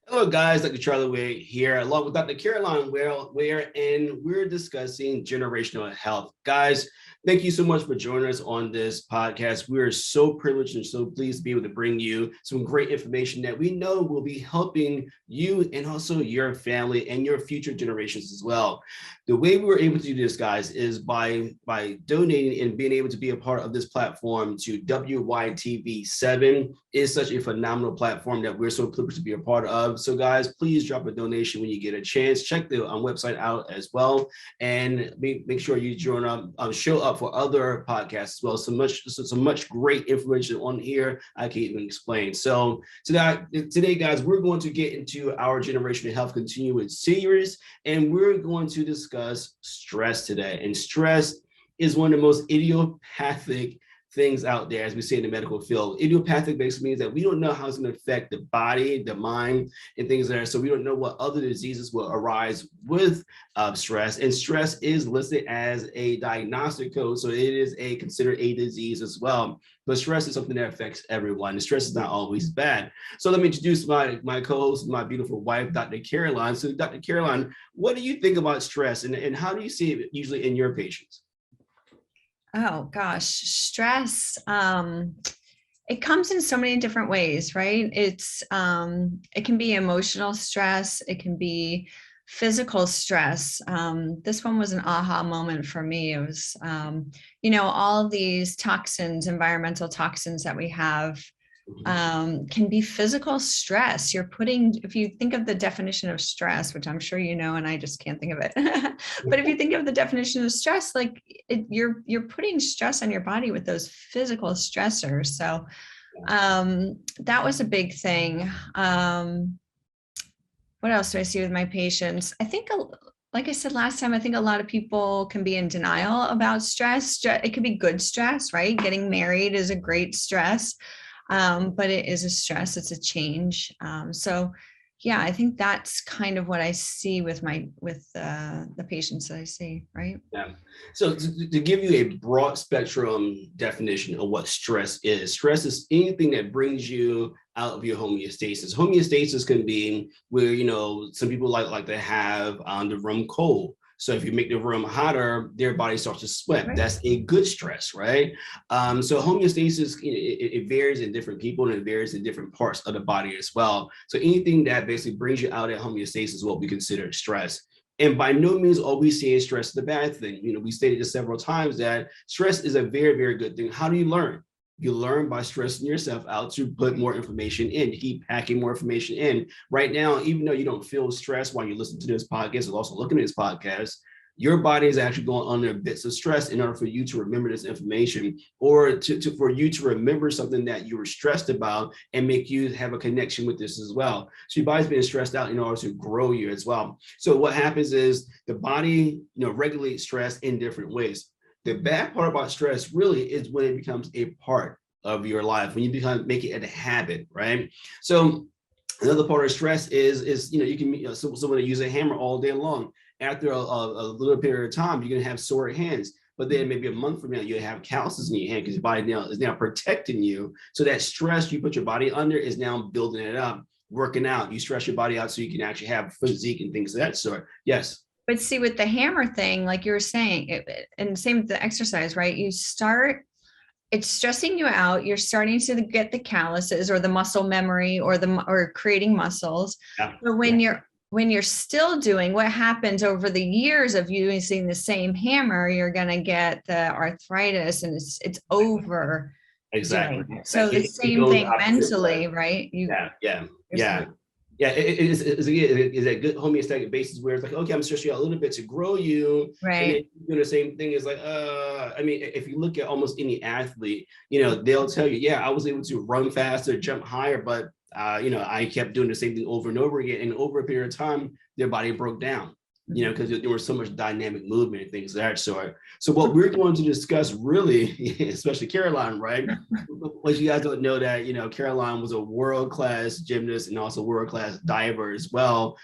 Hello, guys. Dr. Charlie Ware here, along with Dr. Caroline Ware, and we're discussing generational health. Guys, thank you so much for joining us on this podcast. We are so privileged and so pleased to be able to bring you some great information that we know will be helping you and also your family and your future generations as well. The way we were able to do this, guys, is by donating and being able to be a part of this platform to WYTV7 is such a phenomenal platform that we're so privileged to be a part of. So guys, please drop a donation when you get a chance. Check the website out as well, and make sure you join up, show up for other podcasts as well. So much great information on here I can't even explain. So today, guys, we're going to get into our generational health continuing series, and we're going to discuss stress today. And stress is one of the most idiopathic things out there, as we say in the medical field. Idiopathic basically means that we don't know how it's going to affect the body, the mind, and things like that. So we don't know what other diseases will arise with stress. And stress is listed as a diagnostic code, so it is considered a disease as well. But stress is something that affects everyone. And stress is not always bad. So let me introduce my co-host, my beautiful wife, Dr. Caroline. So Dr. Caroline, what do you think about stress, and how do you see it usually in your patients? Oh gosh, stress. It comes in so many different ways, right? It can be emotional stress. It can be physical stress. This one was an aha moment for me. It was, all of these toxins, environmental toxins that we have, can be physical stress. If you think of the definition of stress, which I'm sure you know, and I just can't think of it, but if you think of the definition of stress, you're putting stress on your body with those physical stressors. So that was a big thing. What else do I see with my patients? I think, like I said last time, I think a lot of people can be in denial about stress. It could be good stress, right? Getting married is a great stress. But it is a stress, it's a change. So yeah, I think that's kind of what I see with the patients that I see, right? Yeah. So to give you a broad spectrum definition of what stress is anything that brings you out of your homeostasis. Homeostasis can be where, some people like to have the room cold. So if you make the room hotter, their body starts to sweat. Right. That's a good stress, right? So homeostasis, it varies in different people, and it varies in different parts of the body as well. So anything that basically brings you out of homeostasis is what we consider stress. And by no means are we saying stress is the bad thing. We stated this several times that stress is a very, very good thing. How do you learn? You learn by stressing yourself out to put more information in, to keep packing more information in. Right now, even though you don't feel stressed while you listen to this podcast or also looking at this podcast, your body is actually going under bits of stress in order for you to remember this information, or for you to remember something that you were stressed about and make you have a connection with this as well. So your body's being stressed out in order to grow you as well. So what happens is the body, regulates stress in different ways. The bad part about stress really is when it becomes a part of your life, when you make it a habit, right? So another part of stress is you can someone use a hammer all day long. After a little period of time, you're gonna have sore hands. But then maybe a month from now, you have calluses in your hand because your body is now protecting you. So that stress you put your body under is now building it up. Working out, you stress your body out so you can actually have physique and things of that sort. Yes. But see, with the hammer thing, like you were saying, and same with the exercise, right? It's stressing you out. You're starting to get the calluses or the muscle memory or creating muscles. Yeah. But when you're still doing, what happens over the years of using the same hammer, you're going to get the arthritis, and it's over. Exactly. So the same thing mentally, right? Yeah, it is a good homeostatic basis where it's like, okay, I'm stressing you out a little bit to grow you. Right. And then doing the same thing is like, if you look at almost any athlete, they'll tell you, yeah, I was able to run faster, jump higher, but I kept doing the same thing over and over again. And over a period of time, their body broke down. Because there was so much dynamic movement and things of that sort. So what we're going to discuss really, especially Caroline, right? What you guys don't know that, Caroline was a world-class gymnast and also world-class diver as well.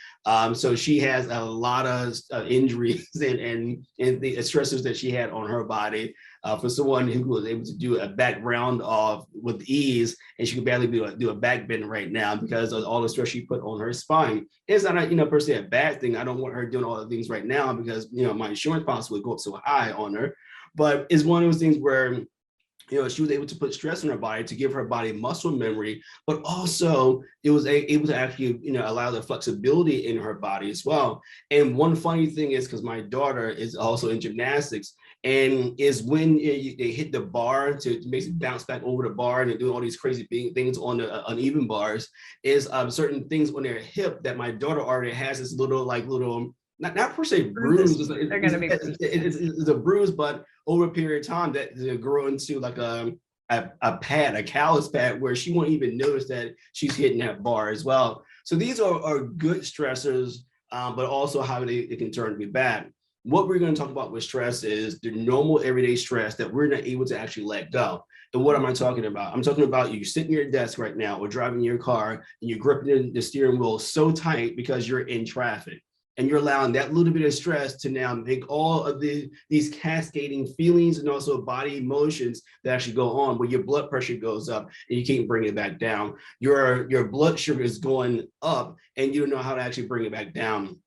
So she has a lot of injuries and the stressors that she had on her body. for someone who was able to do a background of with ease, and she could barely do a back bend right now because of all the stress she put on her spine. It's not, per se a bad thing. I don't want her doing all the things right now because, my insurance policy would go up so high on her. But it's one of those things where, she was able to put stress on her body to give her body muscle memory, but also it was able to actually, allow the flexibility in her body as well. And one funny thing is, because my daughter is also in gymnastics, and is when they hit the bar to basically bounce back over the bar and do all these crazy things on the uneven bars, is certain things on their hip that my daughter already has this little not per se bruise. It's a bruise, but over a period of time that they grow into like a callus pad where she won't even notice that she's hitting that bar as well. So these are good stressors, but also how it can turn to be bad. What we're going to talk about with stress is the normal everyday stress that we're not able to actually let go. And what am I talking about? I'm talking about you sitting at your desk right now or driving your car and you're gripping the steering wheel so tight because you're in traffic. And you're allowing that little bit of stress to now make all of these cascading feelings and also body emotions that actually go on, where your blood pressure goes up and you can't bring it back down. Your blood sugar is going up and you don't know how to actually bring it back down.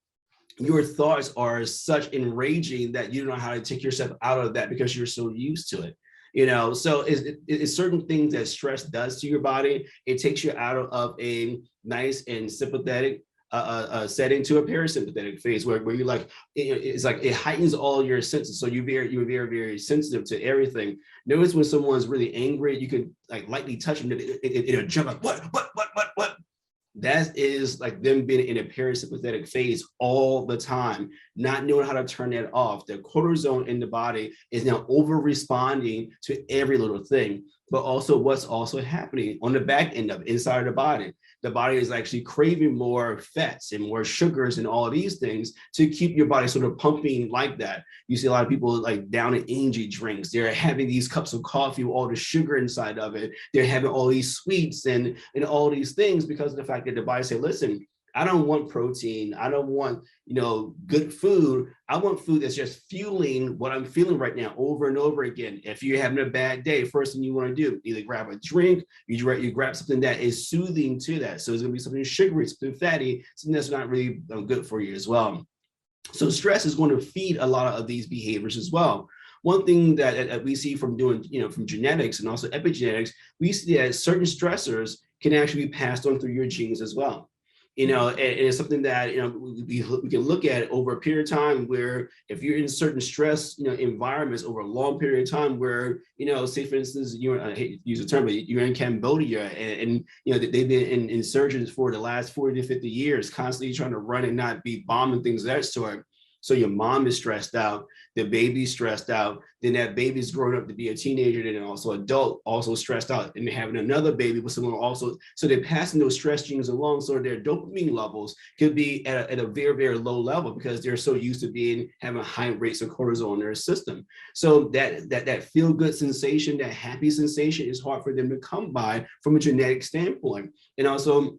Your thoughts are such enraging that you don't know how to take yourself out of that because you're so used to it. So it's certain things that stress does to your body. It takes you out of a nice and sympathetic setting to a parasympathetic phase where you're like, it's like it heightens all your senses. So you're very, very sensitive to everything. Notice when someone's really angry, you can like lightly touch them, it'll jump like, what? That is like them being in a parasympathetic phase all the time, not knowing how to turn that off. The cortisol in the body is now over responding to every little thing, but also what's also happening on the back end of inside of the body. The body is actually craving more fats and more sugars and all of these things to keep your body sort of pumping like that. You see a lot of people like down in energy drinks. They're having these cups of coffee with all the sugar inside of it. They're having all these sweets and all these things because of the fact that the body say, listen, I don't want protein. I don't want, good food. I want food that's just fueling what I'm feeling right now over and over again. If you're having a bad day, first thing you want to do, either grab a drink, you grab something that is soothing to that. So it's going to be something sugary, something fatty, something that's not really good for you as well. So stress is going to feed a lot of these behaviors as well. One thing that we see from doing, from genetics and also epigenetics, we see that certain stressors can actually be passed on through your genes as well. And it's something that, we can look at over a period of time where if you're in certain stress, environments over a long period of time where, say for instance, I hate to use the term, but you're in Cambodia and they've been in insurgents for the last 40 to 50 years, constantly trying to run and not be bombed and things of that sort. So your mom is stressed out, the baby's stressed out, then that baby's growing up to be a teenager and also adult, also stressed out, and having another baby with someone also. So they're passing those stress genes along, so their dopamine levels could be at a very, very low level because they're so used to having high rates of cortisol in their system. So that feel-good sensation, that happy sensation is hard for them to come by from a genetic standpoint. And also,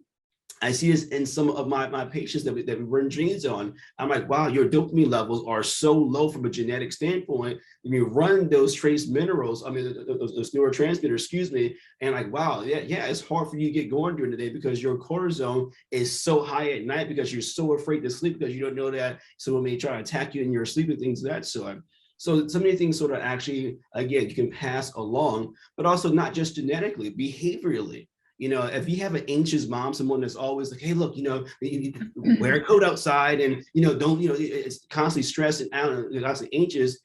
I see this in some of my patients that we run genes on. I'm like, wow, your dopamine levels are so low from a genetic standpoint. When you run those trace minerals, those neurotransmitters, and like, wow, yeah, it's hard for you to get going during the day because your cortisol is so high at night because you're so afraid to sleep because you don't know that someone may try to attack you in your sleep and things of that sort. So many things sort of actually, again, you can pass along, but also not just genetically, behaviorally. If you have an anxious mom, someone that's always like, hey, look, you wear a coat outside and, don't, it's constantly stressed and out and constantly anxious,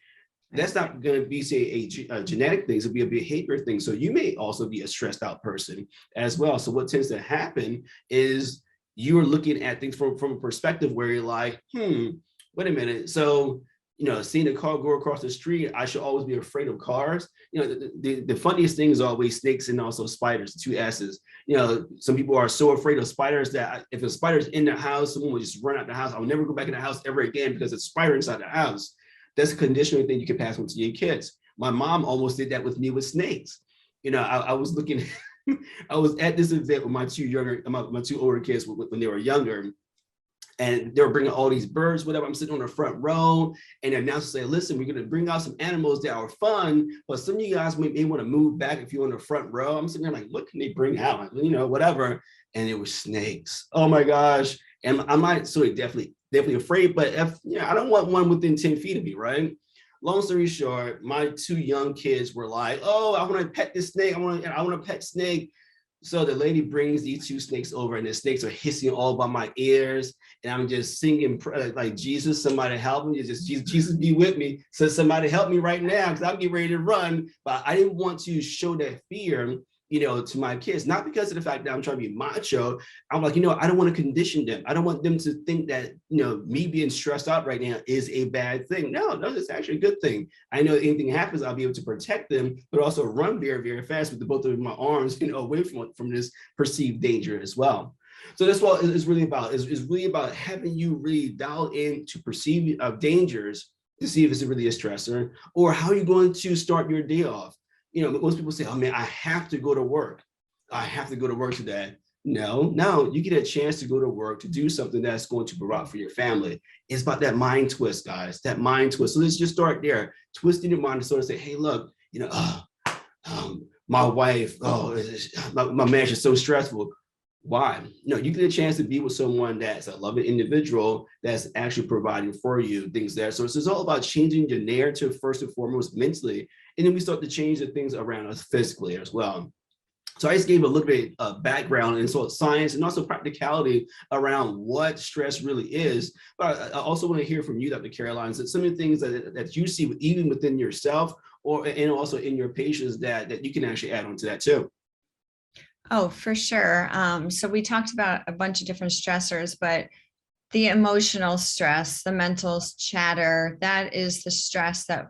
that's not going to be, say, a genetic thing. It'll be a behavior thing. So you may also be a stressed out person as well. So what tends to happen is you're looking at things from a perspective where you're like, wait a minute. So, seeing a car go across the street, I should always be afraid of cars. The funniest thing is always snakes and also spiders, the two S's. Some people are so afraid of spiders that if a spider's in the house, someone will just run out the house. I'll never go back in the house ever again because it's a spider inside the house. That's a conditioning thing you can pass on to your kids. My mom almost did that with me with snakes. I was looking, I was at this event with my two older kids when they were younger. and they were bringing all these birds, whatever. I'm sitting on the front row, and the announcer say, listen, we're going to bring out some animals that are fun, but some of you guys may want to move back if you're on the front row. I'm sitting there like, what can they bring out? You know, whatever. And it was snakes. Oh my gosh. And I'm not so definitely afraid, but if, you know, I don't want one within 10 feet of me, right? Long story short, my 2 young kids were like, oh, I want to pet this snake. I want to pet snake. So the lady brings these 2 snakes over, and the snakes are hissing all by my ears. And I'm just singing like, Jesus, somebody help me. Just Jesus be with me. So somebody help me right now, because I'm getting ready to run. But I didn't want to show that fear, you know, to my kids, not because of the fact that I'm trying to be macho. I'm like, you know, I don't want to condition them. I don't want them to think that, you know, me being stressed out right now is a bad thing. No, it's actually a good thing. I know if anything happens, I'll be able to protect them, but also run very, very fast with both of my arms, you know, away from this perceived danger as well. So that's what it's really about. It's really about having you really dial in to perceive dangers to see if it's really a stressor, or how you're going to start your day off. You know, most people say, oh man, I have to go to work. I have to go to work today. No, you get a chance to go to work to do something that's going to provide for your family. It's about that mind twist, guys, that mind twist. So let's just start there, twisting your mind to sort of say, hey, look, you know, my wife, my marriage is so stressful. Why? No, you get a chance to be with someone that's a loving individual that's actually providing for you things there. So it's all about changing the narrative first and foremost mentally, and then we start to change the things around us physically as well. So I just gave a little bit of background and so science and also practicality around what stress really is. But I also want to hear from you, Dr. Caroline, that some of the things that you see even within yourself and also in your patients that you can actually add on to that too. Oh, for sure. So we talked about a bunch of different stressors, but the emotional stress, the mental chatter, that is the stress that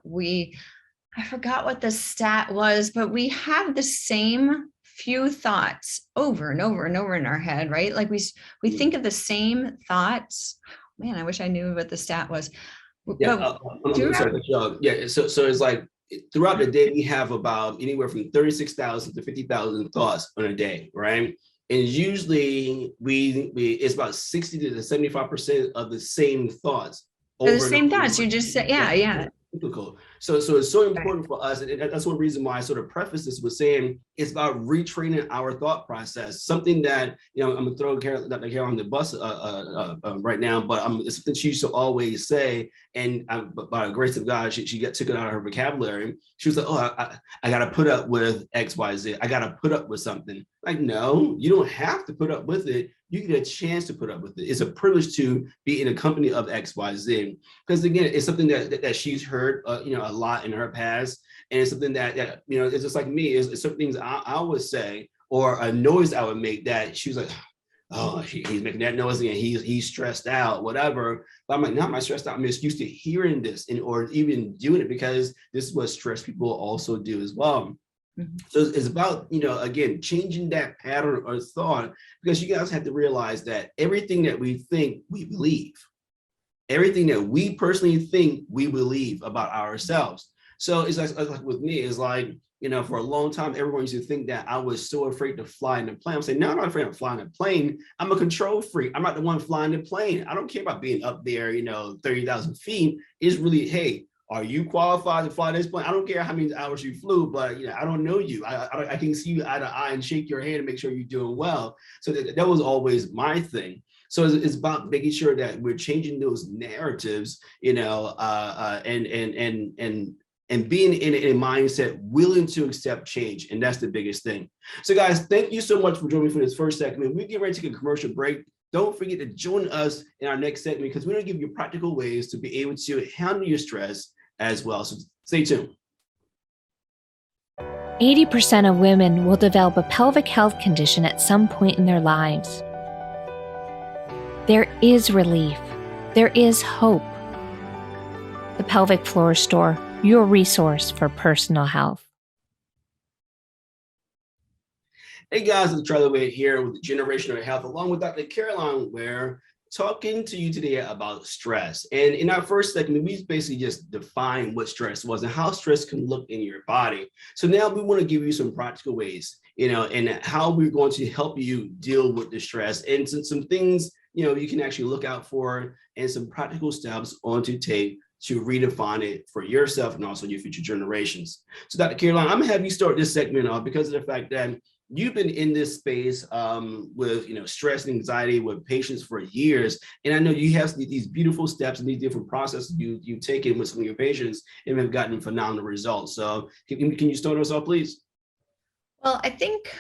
I forgot what the stat was, but we have the same few thoughts over and over and over in our head, right? Like we think of the same thoughts. Man, I wish I knew what the stat was. Yeah, I'm sorry, yeah. So it's like, throughout the day, we have about anywhere from 36,000 to 50,000 thoughts on a day, right? And usually it's about 60 to 75% of the same thoughts. The same thoughts you just said. Yeah. Typical. So it's so important for us, and that's one reason why I sort of preface this with saying it's about retraining our thought process. Something that, you know, I'm gonna throw Dr. Carol on the bus right now, but it's something she used to always say, and by the grace of God, she took it out of her vocabulary. She was like, "Oh, I got to put up with X, Y, Z. I got to put up with something." Like, no, you don't have to put up with it. You get a chance to put up with it. It's a privilege to be in a company of X, Y, Z. Because again, it's something that she's heard, you know, a lot in her past, and it's something that you know, it's just like me. It's some things I would say, or a noise I would make that she was like, oh, he's making that noise again. He's stressed out, whatever. But I'm like, no, I'm not stressed out. I'm just used to hearing this or even doing it, because this is what stressed people also do as well. Mm-hmm. So it's about, you know, again, changing that pattern or thought, because you guys have to realize that everything that we think, we believe. Everything that we personally think, we believe about ourselves. So it's like with me, it's like, you know, for a long time, everyone used to think that I was so afraid to fly in a plane. I'm saying, no, I'm not afraid of flying a plane. I'm a control freak. I'm not the one flying the plane. I don't care about being up there, you know, 30,000 feet. It's really, hey, are you qualified to fly this plane? I don't care how many hours you flew, but you know, I don't know you. I can see you eye to eye and shake your hand and make sure you're doing well. So that was always my thing. So it's about making sure that we're changing those narratives, you know, and being in a mindset willing to accept change. And that's the biggest thing. So guys, thank you so much for joining me for this first segment. We get ready to take a commercial break. Don't forget to join us in our next segment, because we're going to give you practical ways to be able to handle your stress as well. So stay tuned. 80% of women will develop a pelvic health condition at some point in their lives. There is relief. There is hope. The Pelvic Floor Store, your resource for personal health. Hey guys, it's Charlie Ware here with Generational Health, along with Dr. Charlie Ware, talking to you today about stress. And in our first segment, we basically just defined what stress was and how stress can look in your body. So now we want to give you some practical ways, you know, and how we're going to help you deal with the stress and some things you can actually look out for, and some practical steps on to take to redefine it for yourself and also your future generations. So Dr. Caroline, I'm gonna have you start this segment off because of the fact that you've been in this space with stress and anxiety with patients for years, and I know you have these beautiful steps and these different processes you've taken with some of your patients and have gotten phenomenal results. So can you start us off, please? Well, I think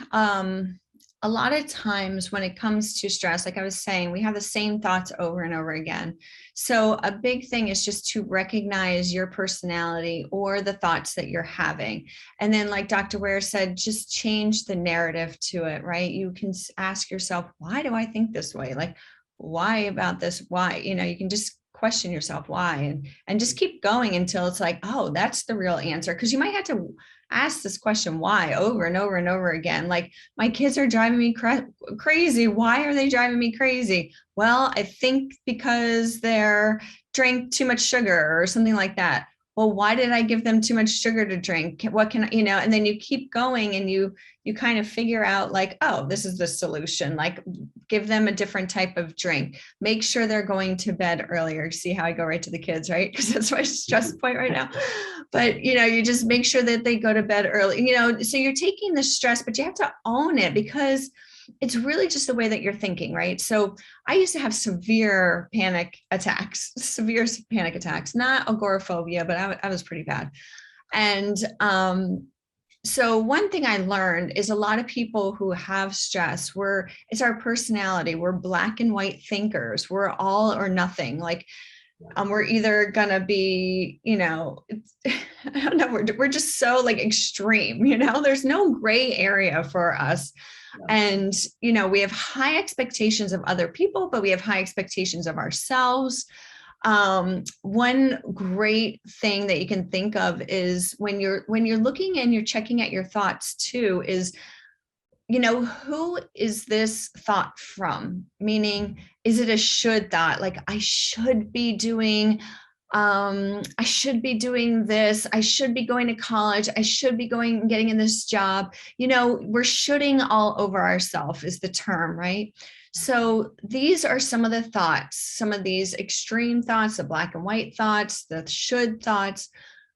a lot of times when it comes to stress, like I was saying, we have the same thoughts over and over again. So a big thing is just to recognize your personality or the thoughts that you're having. And then like Dr. Ware said, just change the narrative to it, right? You can ask yourself, why do I think this way? Like, why about this? Why? You can just question yourself why, and just keep going until it's like, oh, that's the real answer. Because you might have to ask this question why over and over and over again. Like, my kids are driving me crazy. Why are they driving me crazy? Well, I think because they're drank too much sugar or something like that. Well, why did I give them too much sugar to drink? What can and then you keep going and you kind of figure out like, oh, this is the solution. Like, give them a different type of drink. Make sure they're going to bed earlier. See how I go right to the kids, right? Because that's my stress point right now. But, you just make sure that they go to bed early, so you're taking the stress, but you have to own it because it's really just the way that you're thinking, right? So I used to have severe panic attacks, not agoraphobia, but I was pretty bad. And so one thing I learned is a lot of people who have stress, it's our personality. We're black and white thinkers. We're all or nothing. Like, we're either gonna be, I don't know, we're just so like extreme, there's no gray area for us. And, we have high expectations of other people, but we have high expectations of ourselves. One great thing that you can think of is when you're looking and you're checking at your thoughts too, is, who is this thought from? Meaning, is it a should thought? Like, I should be doing this. I should be going to college. I should be getting in this job. We're shoulding all over ourselves is the term, right? So these are some of the thoughts, some of these extreme thoughts, the black and white thoughts, the should thoughts.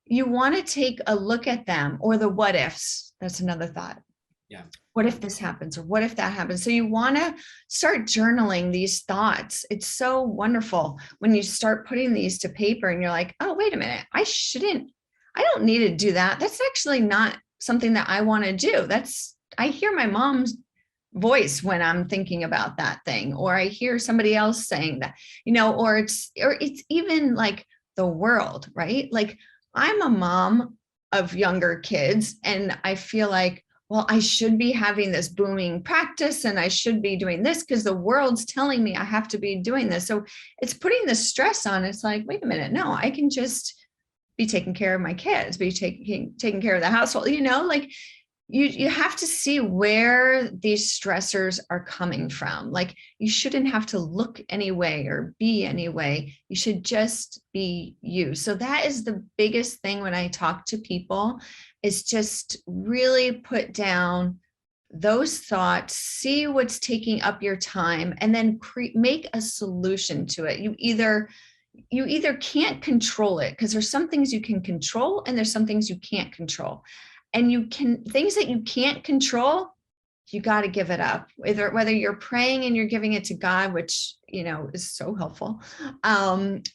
You want to take a look at them, or the what ifs. That's another thought. Yeah. What if this happens, or what if that happens? So you want to start journaling these thoughts. It's so wonderful when you start putting these to paper and you're like, oh, wait a minute, I don't need to do that. That's actually not something that I want to do. I hear my mom's voice when I'm thinking about that thing, or I hear somebody else saying that, or it's even like the world, right? Like, I'm a mom of younger kids and I feel like, well, I should be having this booming practice and I should be doing this because the world's telling me I have to be doing this. So it's putting the stress on. It's like, wait a minute, no, I can just be taking care of my kids, be taking care of the household, like you have to see where these stressors are coming from. Like, you shouldn't have to look any way or be any way. You should just be you. So that is the biggest thing when I talk to people, is just really put down those thoughts, see what's taking up your time, and then make a solution to it. You either can't control it, because there's some things you can control and there's some things you can't control. And things that you can't control, you got to give it up. Whether you're praying and you're giving it to God, which, is so helpful,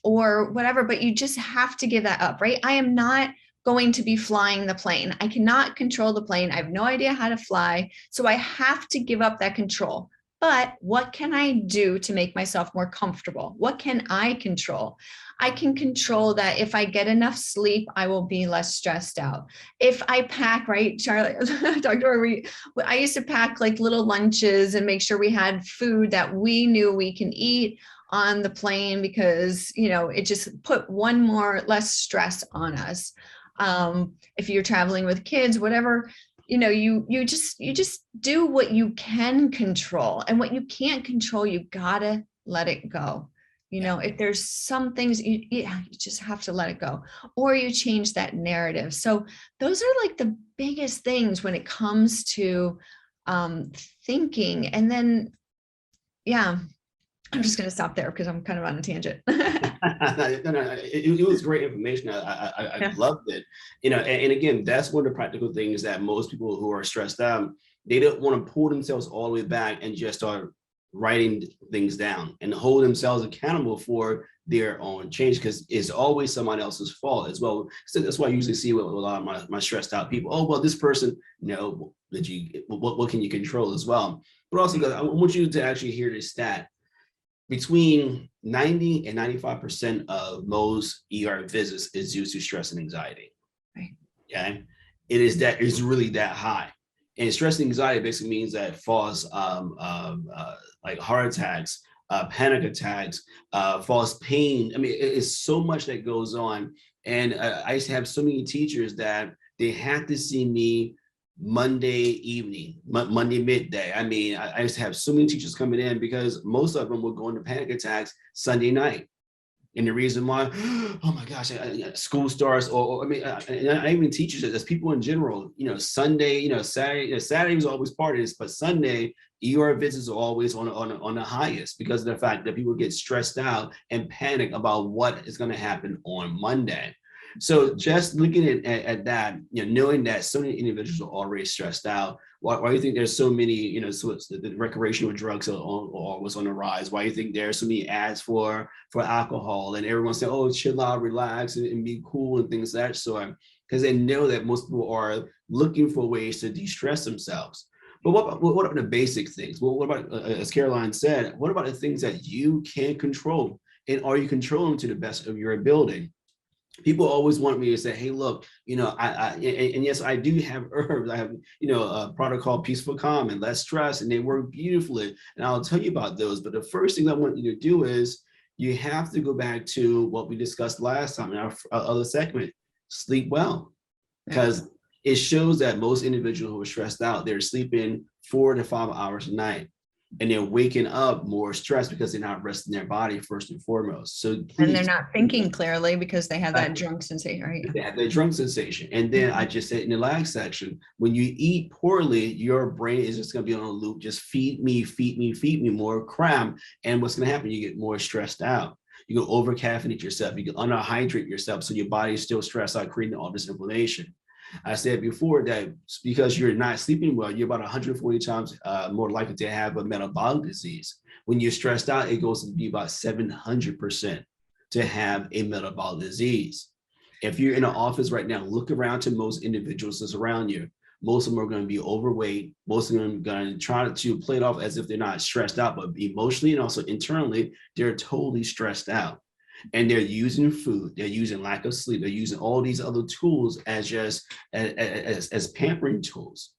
or whatever, but you just have to give that up, right? I am not going to be flying the plane. I cannot control the plane. I have no idea how to fly. So I have to give up that control. But what can I do to make myself more comfortable? What can I control? I can control that if I get enough sleep, I will be less stressed out. If I pack, right, Charlie, Dr. I used to pack like little lunches and make sure we had food that we knew we can eat on the plane, because, it just put less stress on us. If you're traveling with kids, whatever, you just do what you can control, and what you can't control, you gotta let it go. If there's some things you just have to let it go, or you change that narrative. So those are like the biggest things when it comes to thinking. And then, I'm just going to stop there because I'm kind of on a tangent. It was great information. I Yeah. loved it. And again, that's one of the practical things that most people who are stressed out, they don't want to pull themselves all the way back and just start writing things down and hold themselves accountable for their own change, because it's always someone else's fault as well. So that's why I usually see with a lot of my stressed out people, oh, well, this person, what can you control as well? But also, I want you to actually hear this stat. Between 90 and 95% of most ER visits is due to stress and anxiety. Right. Okay. It's really that high. And stress and anxiety basically means that false like heart attacks, panic attacks, false pain. I mean, it's so much that goes on. And I used to have so many teachers that they had to see me Monday evening, Monday midday. I mean, I used to have so many teachers coming in because most of them would go into panic attacks Sunday night. And the reason why, oh my gosh, school starts, or I mean, I even teachers, as people in general, Sunday, Saturday, Saturday was always part of this, but Sunday, ER visits are always on the highest because of the fact that people get stressed out and panic about what is going to happen on Monday. So just looking at that, knowing that so many individuals are already stressed out, why do you think there's so many, so it's the recreational drugs are always on the rise? Why do you think there's so many ads for alcohol and everyone saying, oh, chill out, relax, and be cool and things of that sort? Because they know that most people are looking for ways to de-stress themselves. But what about the basic things? Well, what about, as Caroline said, what about the things that you can control? And are you controlling to the best of your ability? People always want me to say, hey, look, and yes, I do have herbs. I have, a product called Peaceful Calm and Less Stress, and they work beautifully. And I'll tell you about those. But the first thing I want you to do is you have to go back to what we discussed last time in our other segment, sleep well, because it shows that most individuals who are stressed out, they're sleeping 4 to 5 hours a night. And they're waking up more stressed because they're not resting their body first and foremost. So please, and they're not thinking clearly because they have that drunk sensation, right? They have that drunk sensation. And then I just said in the last section, when you eat poorly, your brain is just going to be on a loop. Just feed me, more cram. And what's going to happen? You get more stressed out. You go over caffeinate yourself. You can underhydrate yourself. So your body is still stressed out, creating all this inflammation. I said before that because you're not sleeping well, you're about 140 times more likely to have a metabolic disease. When you're stressed out, it goes to be about 700% to have a metabolic disease. If you're in an office right now, look around to most individuals that's around you. Most of them are going to be overweight. Most of them are going to try to play it off as if they're not stressed out, but emotionally and also internally, they're totally stressed out. And they're using food, they're using lack of sleep, they're using all these other tools as just as pampering tools,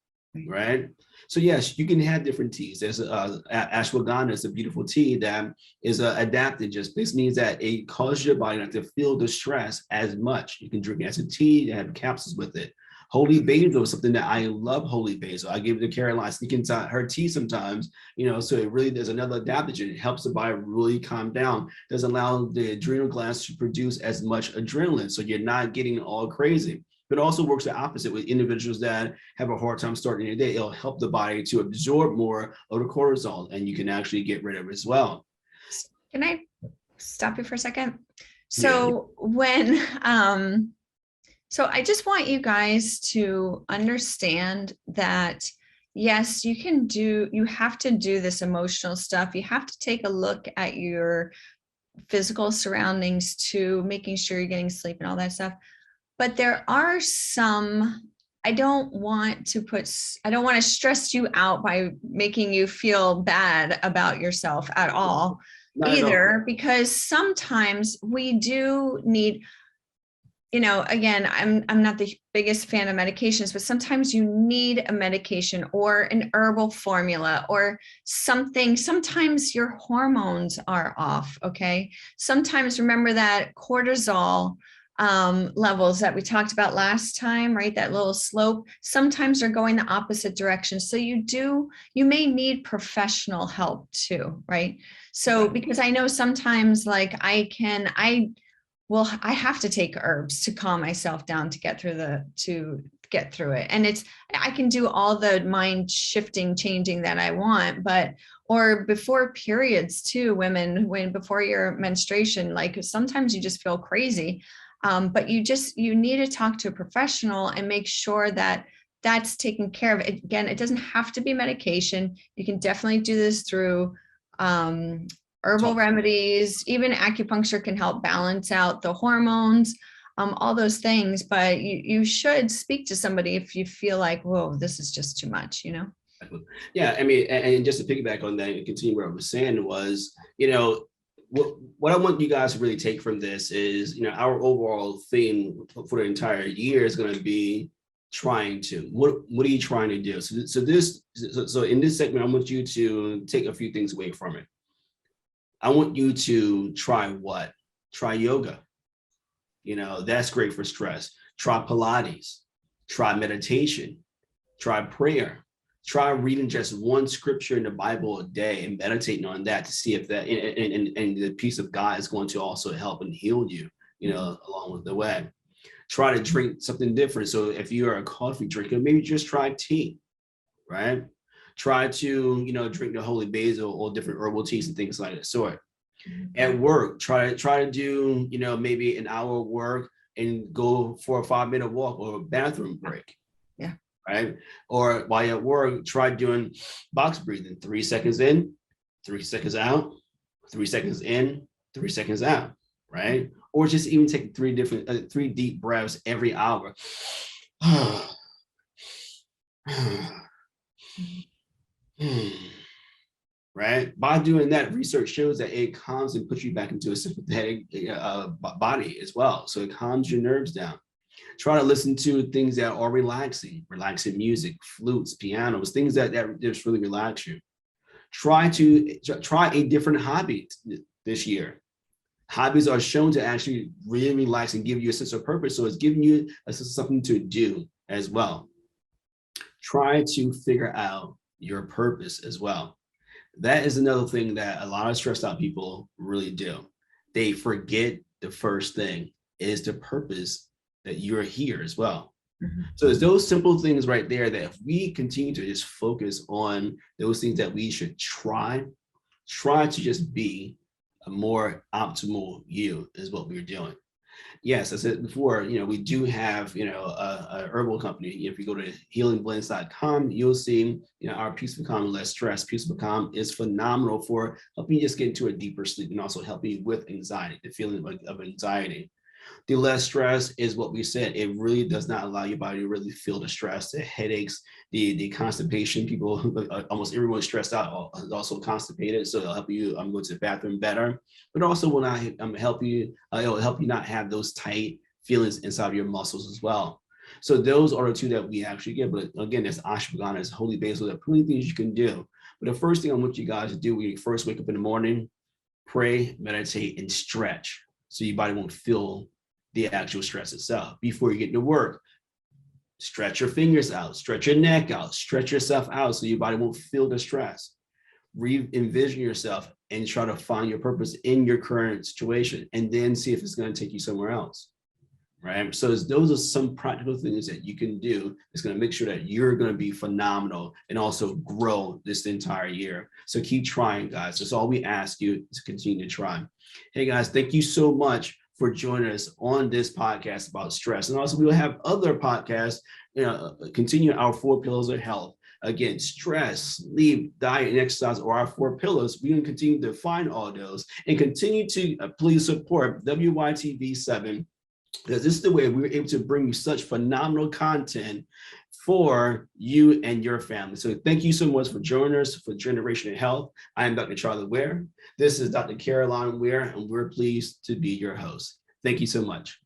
right? So yes, you can have different teas. There's ashwagandha is a beautiful tea that is adapted. Just this means that it causes your body not to feel the stress as much. You can drink it as a tea and have capsules with it. Holy basil is something that I love. Holy basil, I give it to Caroline, sneak inside her tea sometimes, so it really, there's another adaptogen. It helps the body really calm down. Doesn't allow the adrenal glands to produce as much adrenaline, so you're not getting all crazy. But it also works the opposite with individuals that have a hard time starting your day. It'll help the body to absorb more of the cortisol, and you can actually get rid of it as well. Can I stop you for a second? So when so I just want you guys to understand that, yes, you have to do this emotional stuff. You have to take a look at your physical surroundings too, making sure you're getting sleep and all that stuff. But there are some, I don't want to stress you out by making you feel bad about yourself at all either, because sometimes we do need, again, I'm not the biggest fan of medications, but sometimes you need a medication or an herbal formula or something. Sometimes your hormones are off, okay? Sometimes remember that cortisol levels that we talked about last time, right? That little slope, sometimes are going the opposite direction. So you may need professional help too, right? So, because I know sometimes like I have to take herbs to calm myself down to get through get through it. And I can do all the mind shifting, changing that I want, or before periods too, women, before your menstruation, like sometimes you just feel crazy. But you need to talk to a professional and make sure that that's taken care of. Again, it doesn't have to be medication. You can definitely do this through herbal remedies. Even acupuncture can help balance out the hormones, all those things. But you should speak to somebody if you feel like, whoa, this is just too much, Yeah, I mean, and just to piggyback on that and continue what I was saying was, what I want you guys to really take from this is, our overall theme for the entire year is going to be trying to. What are you trying to do? So in this segment, I want you to take a few things away from it. I want you to try what? Try yoga. That's great for stress. Try Pilates. Try meditation. Try prayer. Try reading just one scripture in the Bible a day and meditating on that to see if that and the peace of God is going to also help and heal you, along with the way. Try to drink something different. So if you are a coffee drinker, maybe just try tea, right? Try to, drink the holy basil or different herbal teas and things like that sort. At work, try to do, maybe an hour of work and go for a 5-minute walk or a bathroom break. Yeah. Right? Or while you're at work, try doing box breathing, 3 seconds in, 3 seconds out, 3 seconds in, 3 seconds out, right? Or just even take 3 deep breaths every hour. Right? By doing that, research shows that it calms and puts you back into a sympathetic body as well. So it calms your nerves down. Try to listen to things that are relaxing music, flutes, pianos, things that just really relax you. Try a different hobby this year. Hobbies are shown to actually really relax and give you a sense of purpose. So it's giving you a sense of something to do as well. Try to figure out your purpose as well. That is another thing that a lot of stressed out people really do. They forget the first thing is the purpose that you're here as well. Mm-hmm. So it's those simple things right there that if we continue to just focus on those things that we should try to just be a more optimal you is what we're doing. Yes, as I said before, we do have, a herbal company. If you go to healingblends.com, you'll see, our Peaceful Calm and Less Stress. Peaceful Calm is phenomenal for helping you just get into a deeper sleep and also helping you with anxiety, the feeling of anxiety. The less stress is what we said. It really does not allow your body to really feel the stress, the headaches, the constipation. People, almost everyone's stressed out, also constipated. So it'll help you go to the bathroom better, but also will not help you. It'll help you not have those tight feelings inside of your muscles as well. So those are the two that we actually get. But again, there's ashwagandha, there's holy basil, there are plenty of things you can do. But the first thing I want you guys to do when you first wake up in the morning, pray, meditate, and stretch, so your body won't feel the actual stress itself. Before you get to work, stretch your fingers out, stretch your neck out, stretch yourself out so your body won't feel the stress. Re-envision yourself and try to find your purpose in your current situation, and then see if it's going to take you somewhere else, right? So those are some practical things that you can do. It's going to make sure that you're going to be phenomenal and also grow this entire year. So keep trying, guys. That's all we ask you, to continue to try. Hey guys, thank you so much for joining us on this podcast about stress. And also we will have other podcasts, continue our 4 pillars of health. Again, stress, sleep, diet, and exercise are our 4 pillars. We're going to continue to find all those and continue to please support WYTV7, because this is the way we're able to bring you such phenomenal content for you and your family. So thank you so much for joining us for Generation Health. I am Dr. Charlie Ware. This is Dr. Caroline Ware, and we're pleased to be your host. Thank you so much.